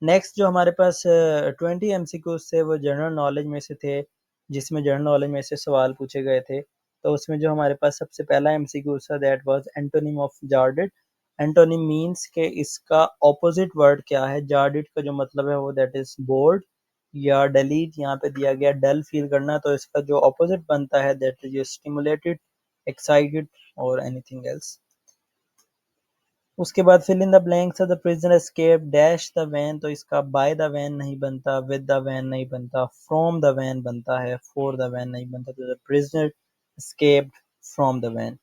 Next जो हमारे पास 20 MCQs थे वो जनरल नॉलेज में से थे, जिसमें जनरल नॉलेज में से सवाल पूछे गए थे। तो उसमें जो हमारे पास सबसे पहला एमसीक्यू था that was antonym of jaded. Antonym means के इसका ऑपोजिट वर्ड क्या है। जार्डिड का जो मतलब है वो दैट इज बोर्ड या डेलीट, यहाँ पे दिया गया डल फील करना, तो इसका जो ऑपोजिट बनता है दैट इज स्टिमुलेटेड, एक्साइटेड और एनीथिंग एल्स। उसके बाद fill in the blanks, the prisoner escape dash the van, तो इसका बाय द वैन नहीं बनता, विद द वैन नहीं बनता, फ्रॉम द वैन बनता है, फॉर द वैन नहीं बनता, तो the prisoner escaped from the van.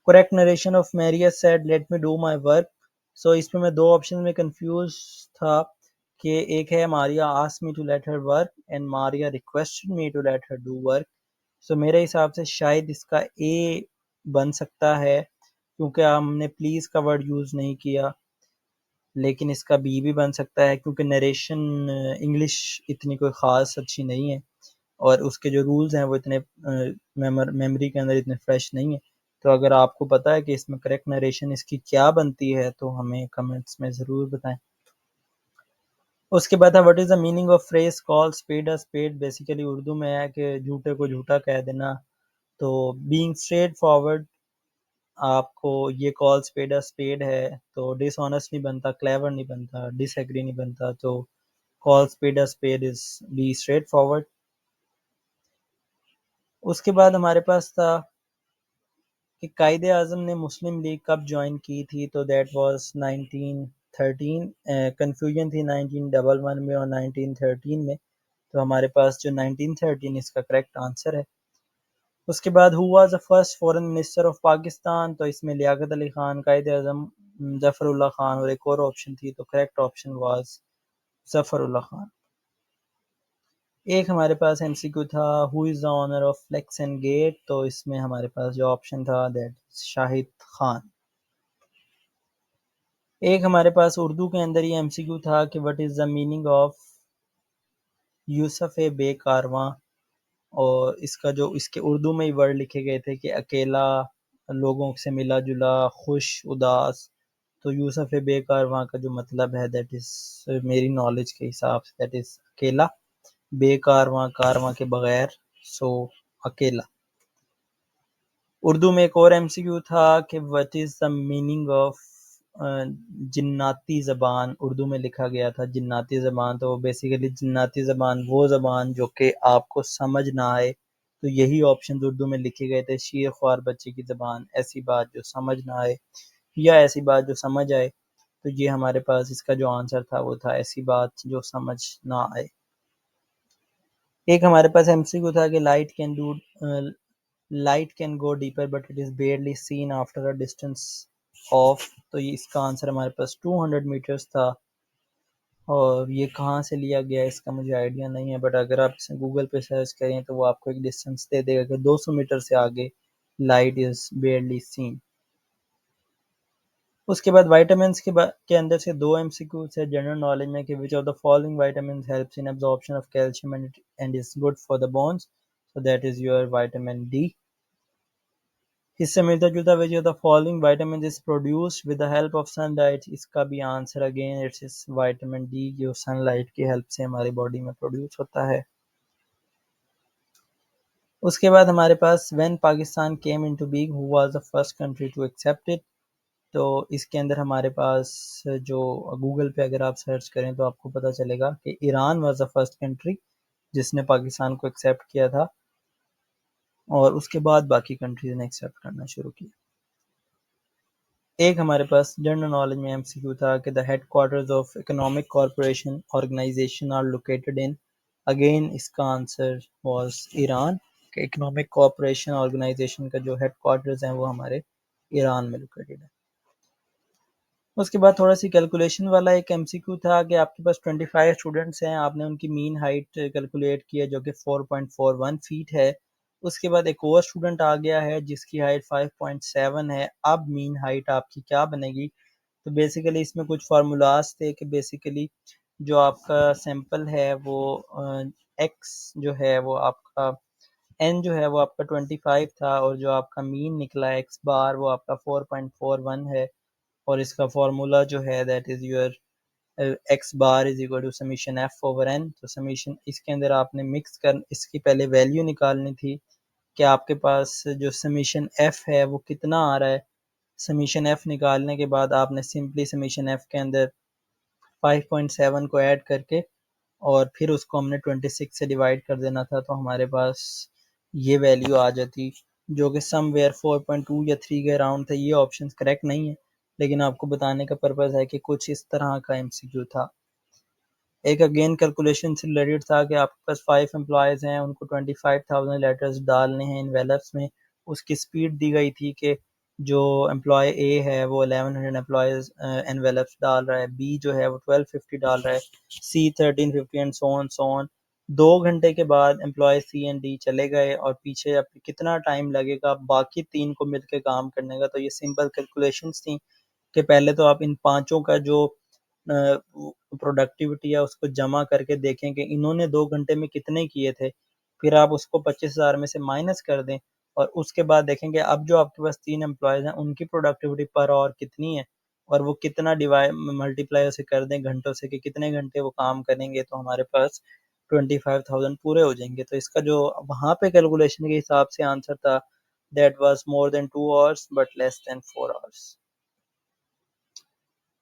Correct narration of Maria said let me do my work. So इसमें मैं दो ऑप्शन में कंफ्यूज था कि एक है Maria asked me to let her work and Maria requested me to let her do work. So मेरे हिसाब से शायद इसका ए बन सकता है, क्योंकि हमने प्लीज़ का वर्ड यूज़ नहीं किया। लेकिन इसका बी भी बन सकता है क्योंकि नरेशन इंग्लिश इतनी कोई ख़ास अच्छी नहीं है और उसके जो रूल्स हैं वो इतने मेमोरी के अंदर इतने फ्रेश नहीं है। तो अगर आपको पता है कि इसमें करेक्ट नरेशन इसकी क्या बनती है तो हमें कमेंट्स में ज़रूर बताएं। उसके बाद है what is the meaning of phrase call spade a spade. Basically Urdu में है कि झूठे को झूठा कह देना। तो बीइंग स्ट्रेट फॉरवर्ड, आपको ये कॉल स्पेड अ स्पेड है, तो डिसऑनेस्ट नहीं बनता, क्लेवर नहीं बनता, डिसएग्री नहीं बनता, तो call spade a spade is be straightforward. उसके बाद हमारे पास था कि कायदे आज़म ने मुस्लिम लीग कब ज्वाइन की थी, तो दैट वाज 1913। कन्फ्यूजन थी 1911 में और 1913 में, तो हमारे पास जो 1913 इसका करेक्ट आंसर है। उसके बाद who was the first foreign minister of Pakistan, तो इसमें लियाकत अली खान, कायदे आज़म जफरुल्लाह खान और एक और ऑप्शन थी, तो correct option was Zafrullah Khan. एक हमारे पास एमसीक्यू था who is the owner of flex and gate, तो इसमें हमारे पास जो ऑप्शन था दैट शाहिद खान। एक हमारे पास उर्दू के अंदर ये एमसीक्यू था कि what is the meaning of यूसुफ ए बे कारवां, और इसका जो इसके उर्दू में ही वर्ड लिखे गए थे कि अकेला, लोगों से मिला जुला, खुश, उदास। तो यूसुफ बे कारवां का जो मतलब है दैट इज मेरी नॉलेज के हिसाब से दैट इज अकेला, बे कारवां, कारवां के बगैर, सो अकेला। उर्दू में एक और एमसीक्यू था कि what is the meaning of जिन्नाती ज़बान। उर्दू में लिखा गया था जिन्नाती ज़बान, तो बेसिकली जिन्नाती ज़बान वो ज़बान जो कि आपको समझ ना आए, तो यही ऑप्शन उर्दू में लिखे गए थे। शीर ख्वार बच्चे की ज़बान, ऐसी बात जो समझ ना आए या ऐसी बात जो समझ आए, तो ये हमारे पास इसका जो आंसर था वो था ऐसी बात जो समझ ना आए। एक हमारे पास एमसीक्यू था कि light can go deeper but it is barely seen after a distance of, तो ये इसका आंसर हमारे पास 200 मीटर्स था। और ये कहाँ से लिया गया है इसका मुझे आइडिया नहीं है, बट अगर आप इसे गूगल पे सर्च करें तो वो आपको एक डिस्टेंस दे देगा कि 200 मीटर से आगे लाइट इज़ बेयरली सीन। उसके बाद विटामिन्स के अंदर से दो एमसीक्यू है जनरल नॉलेज में कि which of the following vitamins helps in absorption of calcium and is good for the bones, so that is your vitamin D. इससे मिलता जुलता which of the following vitamin is produced with the help of sunlight, इसका भी answer again it's is vitamin D, जो sunlight की help से हमारी body में प्रोड्यूस होता है। उसके बाद हमारे पास when Pakistan came into being who was the first country to accept it, तो इसके अंदर हमारे पास जो गूगल पे अगर आप सर्च करें तो आपको पता चलेगा कि Iran was the first country जिसने पाकिस्तान को एक्सेप्ट किया था, और उसके बाद बाकी कंट्रीज ने एक्सेप्ट करना शुरू किया। एक हमारे पास जनरल नॉलेज में एमसीक्यू था कि the headquarters of economic corporation organisation are located in, again इसका आंसर वाज ईरान, कि इकोनॉमिक कॉरपोरेशन ऑर्गेनाइजेशन का जो हेडक्वार्टर्स हैं वो हमारे ईरान में लोकेटेड है। उसके बाद थोड़ा सी कैलकुलेशन वाला एक एमसीक्यू था कि आपके पास 25 स्टूडेंट्स हैं, आपने उनकी मीन हाइट कैलकुलेट की है जो कि 4.41 फीट है। उसके बाद एक और स्टूडेंट आ गया है जिसकी हाइट 5.7 है, अब मीन हाइट आपकी क्या बनेगी। तो बेसिकली इसमें कुछ फार्मूलाज थे कि बेसिकली जो आपका सैंपल है वो एक्स जो है वो आपका एन जो है वो आपका 25 था, और जो आपका मीन निकला एक्स बार वो आपका 4.41 है, और इसका फार्मूला जो है that is your x bar is equal to summation f over n. तो समीशन इसके अंदर आपने मिक्स कर इसकी पहले वैल्यू निकालनी थी कि आपके पास जो समीशन एफ है वो कितना आ रहा है। समीशन एफ निकालने के बाद आपने सिंपली समीशन एफ के अंदर 5.7 को ऐड करके और फिर उसको हमने 26 से डिवाइड कर देना था, तो हमारे पास ये वैल्यू आ जाती जो कि समवेयर 4.2 या 3 के अराउंड था। ये ऑप्शन करेक्ट नहीं है, लेकिन आपको बताने का पर्पज़ है कि कुछ इस तरह का एमसीक्यू था। एक अगेन कैलकुलेशन से रिलेटेड था कि आपके पास 5 एम्प्लॉयज़ हैं, उनको 25,000 लेटर्स डालने हैं इनवेलप्स में। उसकी स्पीड दी गई थी कि जो एम्प्लॉय ए है वो 1100 एम्प्लॉयज़ एनवेलप्स डाल रहा है, बी जो है वो 1250 डाल रहा है, सी 1350 एंड सो ऑन। 2 घंटे के बाद एम्प्लॉय सी एंड डी चले गए और पीछे अब कितना टाइम लगेगा बाकी 3 को मिलकर काम करने का। तो ये सिंपल कैलकुलेशंस थी कि पहले तो आप इन पांचों का जो प्रोडक्टिविटी है उसको जमा करके देखें कि इन्होंने 2 घंटे में कितने किए थे, फिर आप उसको 25,000 में से माइनस कर दें और उसके बाद देखेंगे अब जो आपके पास 3 एम्प्लॉयज़ हैं उनकी प्रोडक्टिविटी पर आवर कितनी है और वो कितना डिवाइड मल्टीप्लाई उसे कर दें घंटों से कि कितने घंटे वो काम करेंगे, तो हमारे पास 25,000 पूरे हो जाएंगे। तो इसका जो वहाँ पे कैलकुलेशन के हिसाब से आंसर था that was more than 2 hours but less than 4 hours.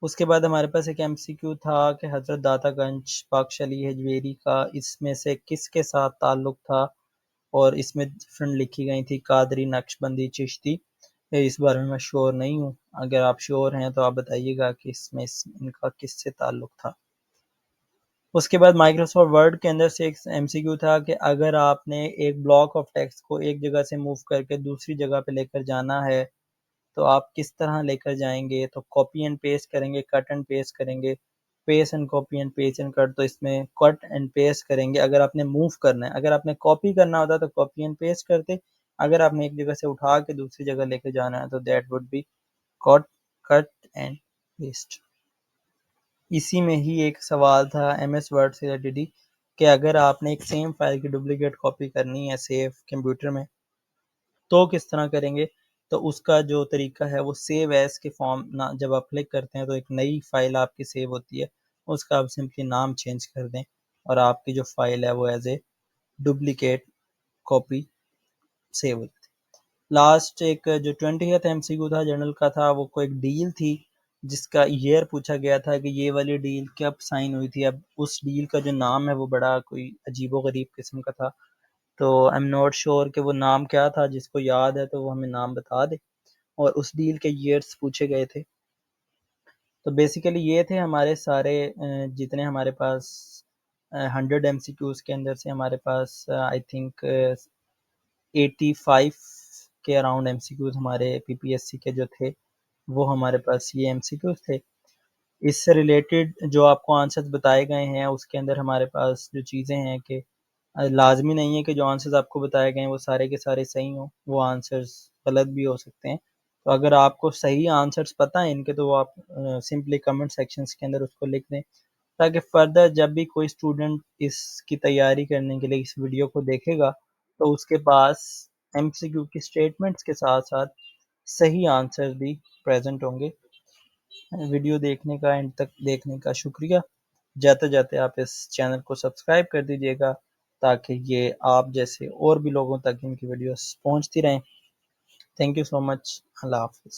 उसके बाद हमारे पास एक एमसीक्यू था कि हज़रत दातागंज बख्श अली हजवेरी का इसमें से किसके साथ ताल्लुक़ था और इसमें डिफरेंट लिखी गई थी कादरी, नक्शबंदी, चिश्ती। इस बारे में मैं श्योर नहीं हूँ, अगर आप श्योर हैं तो आप बताइएगा कि इसमें इनका किससे ताल्लुक़ था। उसके बाद माइक्रोसॉफ्ट वर्ड के अंदर से एक एमसीक्यू था कि अगर आपने एक ब्लॉक ऑफ टेक्स्ट को एक जगह से मूव करके दूसरी जगह पे लेकर जाना है तो आप किस तरह लेकर जाएंगे। तो कॉपी एंड पेस्ट करेंगे, कट एंड पेस्ट करेंगे, paste and copy and paste and cut. तो इसमें कट एंड पेस्ट करेंगे अगर आपने मूव करना है, अगर आपने कॉपी करना होता तो कॉपी एंड पेस्ट करते, अगर आपने एक जगह से उठा के दूसरी जगह लेकर जाना है तो that would be cut cut and paste. इसी में ही एक सवाल था एमएस वर्ड से रिलेटेड ही कि अगर आपने एक सेम फाइल की डुप्लीकेट कॉपी करनी है सेव कंप्यूटर में तो किस तरह करेंगे। तो उसका जो तरीका है वो सेव एज के फॉर्म ना, जब आप क्लिक करते हैं तो एक नई फाइल आपकी सेव होती है, उसका आप सिंपली नाम चेंज कर दें और आपकी जो फाइल है वो as a duplicate copy save होती है। लास्ट एक जो 20th एमसीक्यू था जर्नल का था, वो कोई एक डील थी जिसका ईयर पूछा गया था कि ये वाली डील कब साइन हुई थी। अब उस डील का जो नाम है वो बड़ा कोई अजीबो गरीब किस्म का था, तो आई एम नॉट श्योर कि वो नाम क्या था। जिसको याद है तो वो हमें नाम बता दे। और उस डील के ईयर्स पूछे गए थे। तो बेसिकली ये थे हमारे सारे जितने हमारे पास 100 एमसीक्यूज के अंदर से हमारे पास आई थिंक 85 के अराउंड एमसीक्यूज हमारे पीपीएससी के जो थे वो हमारे पास ये एमसीक्यूज थे। इससे रिलेटेड जो आपको आंसर्स बताए गए हैं उसके अंदर हमारे पास जो चीज़ें हैं कि लाजमी नहीं है कि जो आंसर्स आपको बताए गए हैं वो सारे के सारे सही हों, वो आंसर्स गलत भी हो सकते हैं। तो अगर आपको सही आंसर्स पता है इनके तो वो आप सिंपली कमेंट सेक्शंस के अंदर उसको लिख दें, ताकि फर्दर जब भी कोई स्टूडेंट इसकी तैयारी करने के लिए इस वीडियो को देखेगा तो उसके पास एमसीक्यू की स्टेटमेंट्स के साथ साथ सही आंसर भी प्रेजेंट होंगे। वीडियो देखने का एंड तक देखने का शुक्रिया। जाते जाते आप इस चैनल को सब्सक्राइब कर दीजिएगा ताकि ये आप जैसे और भी लोगों तक इनकी वीडियोस पहुंचती रहें। Thank you so much. अल्लाह हाफिज़।